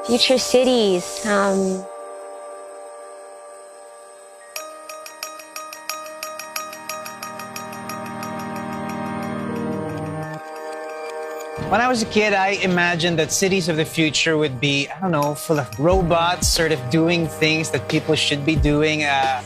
future cities. When I was a kid, I imagined that cities of the future would be, I don't know, full of robots, sort of doing things that people should be doing.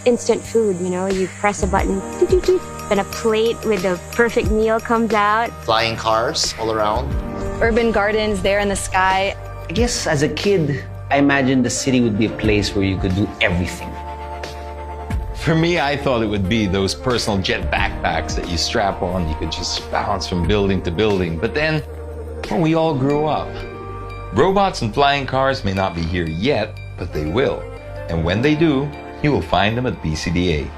Instant food, you know, you press a button, doot, doot, doot, and a plate with the perfect meal comes out. Flying cars all around. Urban gardens there in the sky. I guess as a kid, I imagined the city would be a place where you could do everything. For me, I thought it would be those personal jet backpacks that you strap on. You could just bounce from building to building. But then, when we all grew up, robots and flying cars may not be here yet, but they will. And when they do, you will find them at BCDA.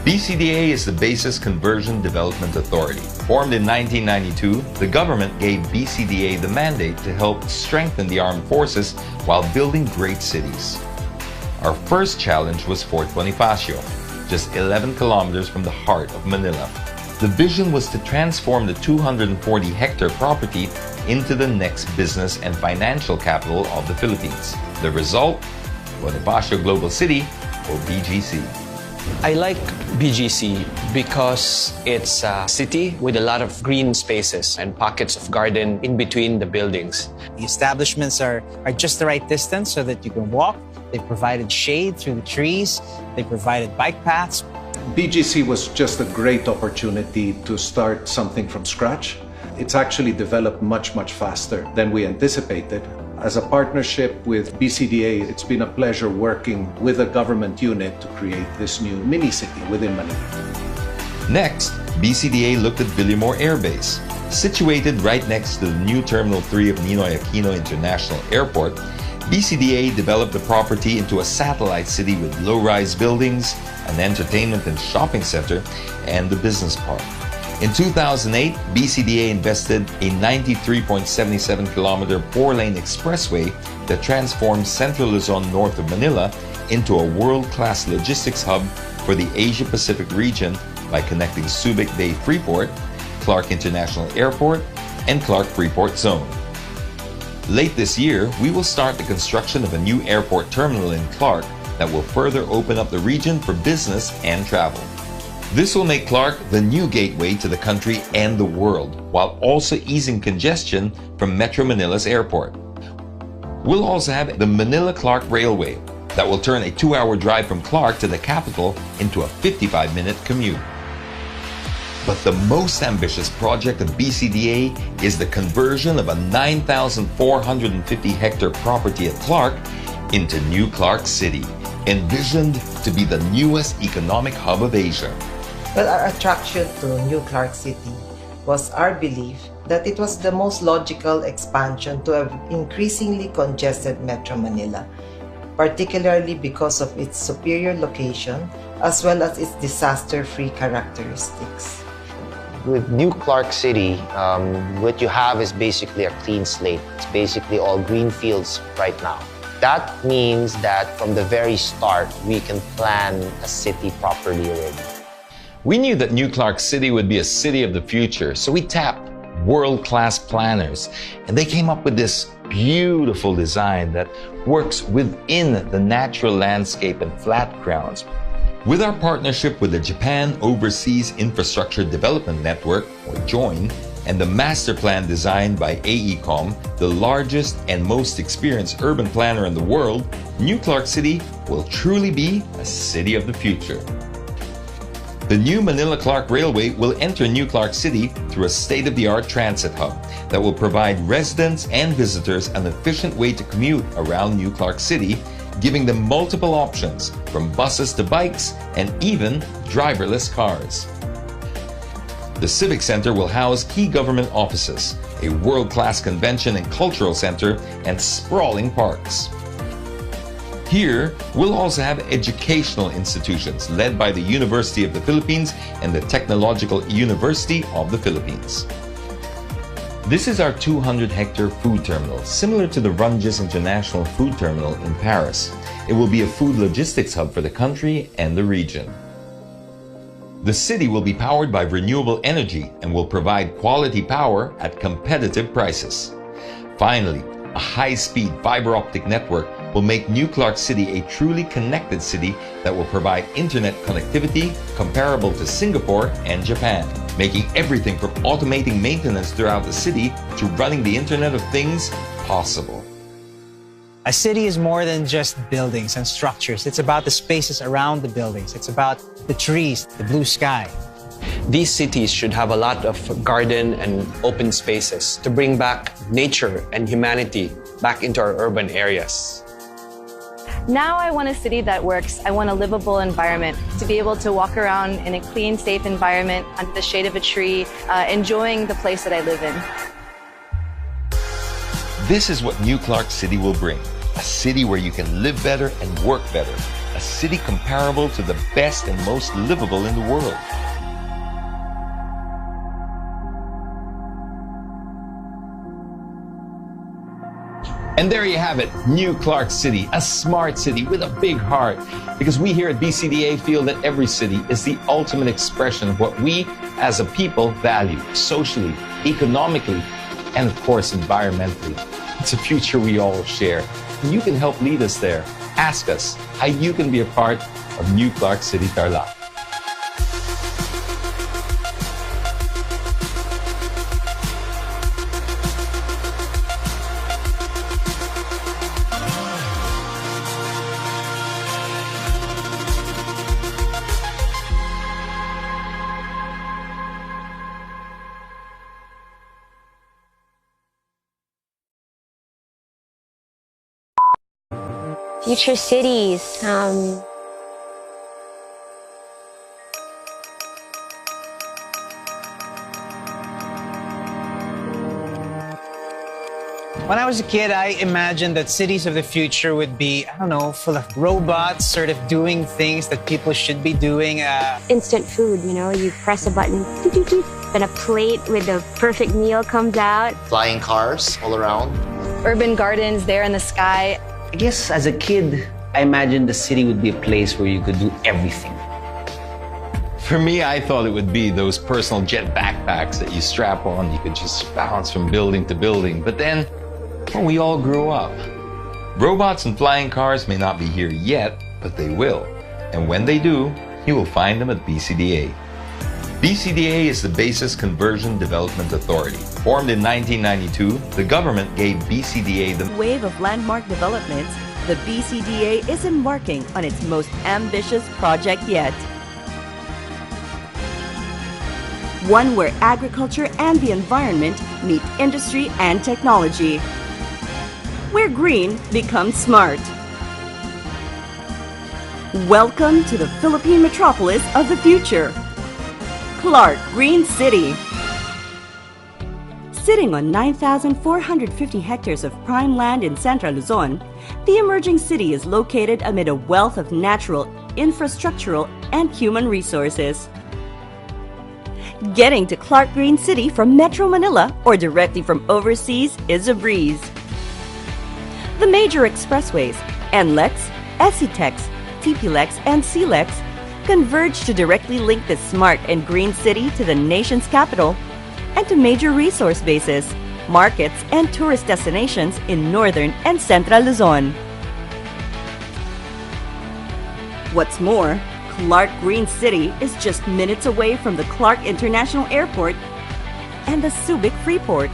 BCDA is the Basis Conversion Development Authority. Formed in 1992, the government gave BCDA the mandate to help strengthen the armed forces while building great cities. Our first challenge was Fort Bonifacio, just 11 kilometers from the heart of Manila. The vision was to transform the 240-hectare property into the next business and financial capital of the Philippines. The result? Bonifacio Global City, or BGC. I like BGC because it's a city with a lot of green spaces and pockets of garden in between the buildings. The establishments are just the right distance so that you can walk. They've provided shade through the trees. They provided bike paths. BGC was just a great opportunity to start something from scratch. It's actually developed much, much faster than we anticipated. As a partnership with BCDA, it's been a pleasure working with a government unit to create this new mini-city within Manila. Next, BCDA looked at Villamor Air Base. Situated right next to the new Terminal 3 of Ninoy Aquino International Airport, BCDA developed the property into a satellite city with low-rise buildings, an entertainment and shopping center, and the business park. In 2008, BCDA invested a 93.77-kilometer four-lane expressway that transformed Central Luzon north of Manila into a world-class logistics hub for the Asia-Pacific region by connecting Subic Bay Freeport, Clark International Airport, and Clark Freeport Zone. Late this year, we will start the construction of a new airport terminal in Clark that will further open up the region for business and travel. This will make Clark the new gateway to the country and the world, while also easing congestion from Metro Manila's airport. We'll also have the Manila-Clark Railway that will turn a 2-hour drive from Clark to the capital into a 55-minute commute. But the most ambitious project of BCDA is the conversion of a 9,450-hectare property at Clark into New Clark City, envisioned to be the newest economic hub of Asia. Well, our attraction to New Clark City was our belief that it was the most logical expansion to an increasingly congested Metro Manila, particularly because of its superior location as well as its disaster-free characteristics. With New Clark City, what you have is basically a clean slate. It's basically all green fields right now. That means that from the very start, we can plan a city properly already. We knew that New Clark City would be a city of the future, so we tapped world-class planners, and they came up with this beautiful design that works within the natural landscape and flat grounds. With our partnership with the Japan Overseas Infrastructure Development Network, or JOIN, and the master plan designed by AECOM, the largest and most experienced urban planner in the world, New Clark City will truly be a city of the future. The new Manila-Clark Railway will enter New Clark City through a state-of-the-art transit hub that will provide residents and visitors an efficient way to commute around New Clark City, giving them multiple options, from buses to bikes and even driverless cars. The Civic Center will house key government offices, a world-class convention and cultural center, and sprawling parks. Here, we'll also have educational institutions led by the University of the Philippines and the Technological University of the Philippines. This is our 200-hectare food terminal, similar to the Runges International Food Terminal in Paris. It will be a food logistics hub for the country and the region. The city will be powered by renewable energy and will provide quality power at competitive prices. Finally, A high-speed fiber optic network will make New Clark City a truly connected city that will provide internet connectivity comparable to Singapore and Japan, making everything from automating maintenance throughout the city to running the Internet of Things possible. A city is more than just buildings and structures. It's about the spaces around the buildings. It's about the trees, the blue sky. These cities should have a lot of garden and open spaces to bring back nature and humanity back into our urban areas. Now I want a city that works. I want a livable environment, to be able to walk around in a clean, safe environment under the shade of a tree, enjoying the place that I live in. This is what New Clark City will bring. A city where you can live better and work better. A city comparable to the best and most livable in the world. And there you have it, New Clark City, a smart city with a big heart. Because we here at BCDA feel that every city is the ultimate expression of what we as a people value, socially, economically, and of course, environmentally. It's a future we all share. And you can help lead us there. Ask us how you can be a part of New Clark City, Tarlac. Future cities. When I was a kid, I imagined that cities of the future would be, I don't know, full of robots, sort of doing things that people should be doing. Instant food, you know, you press a button, doot, doot, doot, then a plate with the perfect meal comes out. Flying cars all around. Urban gardens there in the sky. I guess as a kid, I imagined the city would be a place where you could do everything. For me, I thought it would be those personal jet backpacks that you strap on. You could just bounce from building to building. But then, well, we all grew up. Robots and flying cars may not be here yet, but they will. And when they do, you will find them at BCDA. BCDA is the Basis Conversion Development Authority. Formed in 1992, the government gave BCDA the wave of landmark developments. The BCDA is embarking on its most ambitious project yet. One where agriculture and the environment meet industry and technology. Where green becomes smart. Welcome to the Philippine metropolis of the future. Clark Green City. Sitting on 9,450 hectares of prime land in Central Luzon, the emerging city is located amid a wealth of natural, infrastructural, and human resources. Getting to Clark Green City from Metro Manila or directly from overseas is a breeze. The major expressways, NLEX, SCTEX, TPLEX, and CLEX converge to directly link this smart and green city to the nation's capital and to major resource bases, markets, and tourist destinations in northern and central Luzon. What's more, Clark Green City is just minutes away from the Clark International Airport and the Subic Freeport.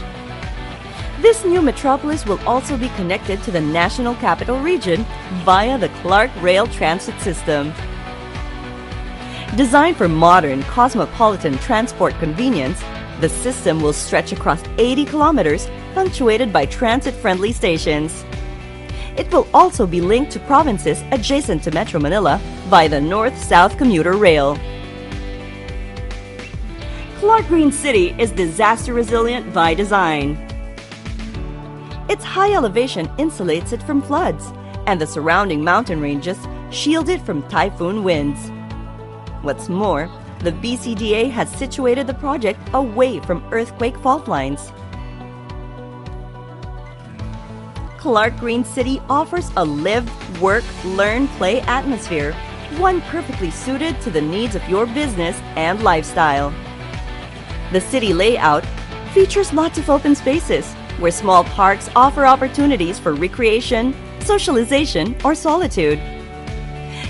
This new metropolis will also be connected to the National Capital Region via the Clark Rail Transit System. Designed for modern, cosmopolitan transport convenience, the system will stretch across 80 kilometers, punctuated by transit-friendly stations. It will also be linked to provinces adjacent to Metro Manila by the North-South Commuter Rail. Clark Green City is disaster resilient by design. Its high elevation insulates it from floods, and the surrounding mountain ranges shield it from typhoon winds. What's more, the BCDA has situated the project away from earthquake fault lines. Clark Green City offers a live, work, learn, play atmosphere, one perfectly suited to the needs of your business and lifestyle. The city layout features lots of open spaces, where small parks offer opportunities for recreation, socialization, or solitude.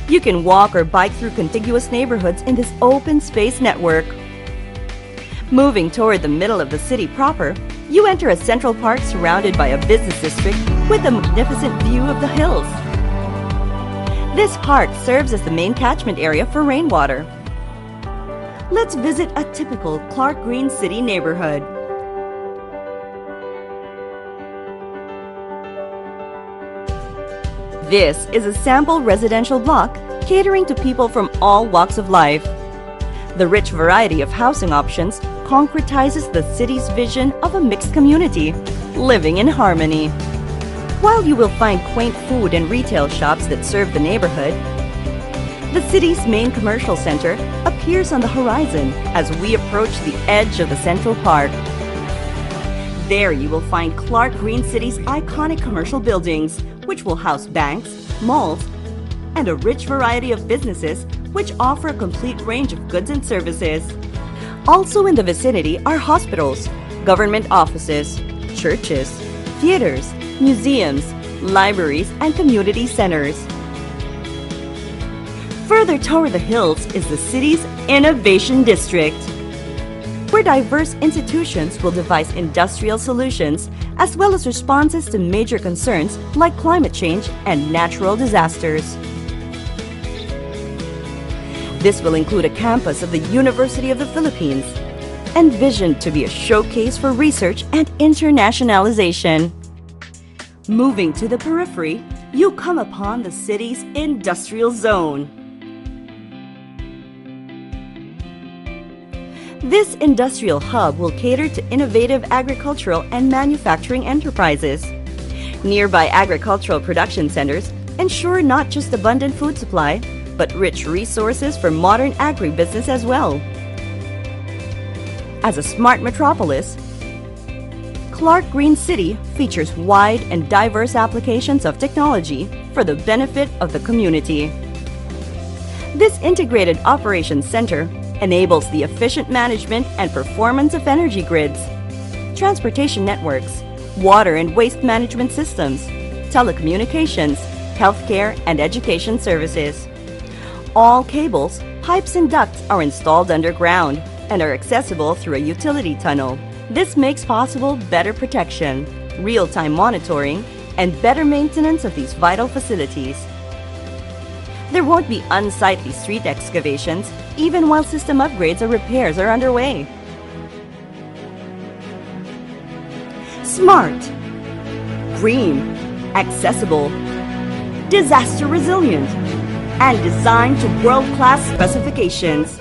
You can walk or bike through contiguous neighborhoods in this open space network. Moving toward the middle of the city proper, you enter a central park surrounded by a business district with a magnificent view of the hills. This park serves as the main catchment area for rainwater. Let's visit a typical Clark Green City neighborhood. This is a sample residential block catering to people from all walks of life. The rich variety of housing options concretizes the city's vision of a mixed community, living in harmony. While you will find quaint food and retail shops that serve the neighborhood, the city's main commercial center appears on the horizon as we approach the edge of the Central Park. There you will find Clark Green City's iconic commercial buildings, which will house banks, malls, and a rich variety of businesses which offer a complete range of goods and services. Also in the vicinity are hospitals, government offices, churches, theaters, museums, libraries, and community centers. Further toward the hills is the city's Innovation District, where diverse institutions will devise industrial solutions as well as responses to major concerns like climate change and natural disasters. This will include a campus of the University of the Philippines, envisioned to be a showcase for research and internationalization. Moving to the periphery, you come upon the city's industrial zone. This industrial hub will cater to innovative agricultural and manufacturing enterprises. Nearby agricultural production centers ensure not just abundant food supply, but rich resources for modern agribusiness as well. As a smart metropolis, Clark Green City features wide and diverse applications of technology for the benefit of the community. This integrated operations center enables the efficient management and performance of energy grids, transportation networks, water and waste management systems, telecommunications, healthcare, and education services. All cables, pipes, and ducts are installed underground and are accessible through a utility tunnel. This makes possible better protection, real-time monitoring, and better maintenance of these vital facilities. There won't be unsightly street excavations, even while system upgrades or repairs are underway. Smart, green, accessible, disaster resilient, and designed to world-class specifications.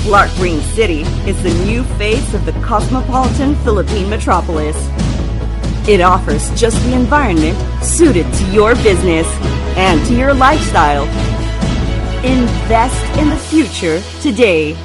Clark Green City is the new face of the cosmopolitan Philippine metropolis. It offers just the environment suited to your business and to your lifestyle. Invest in the future today.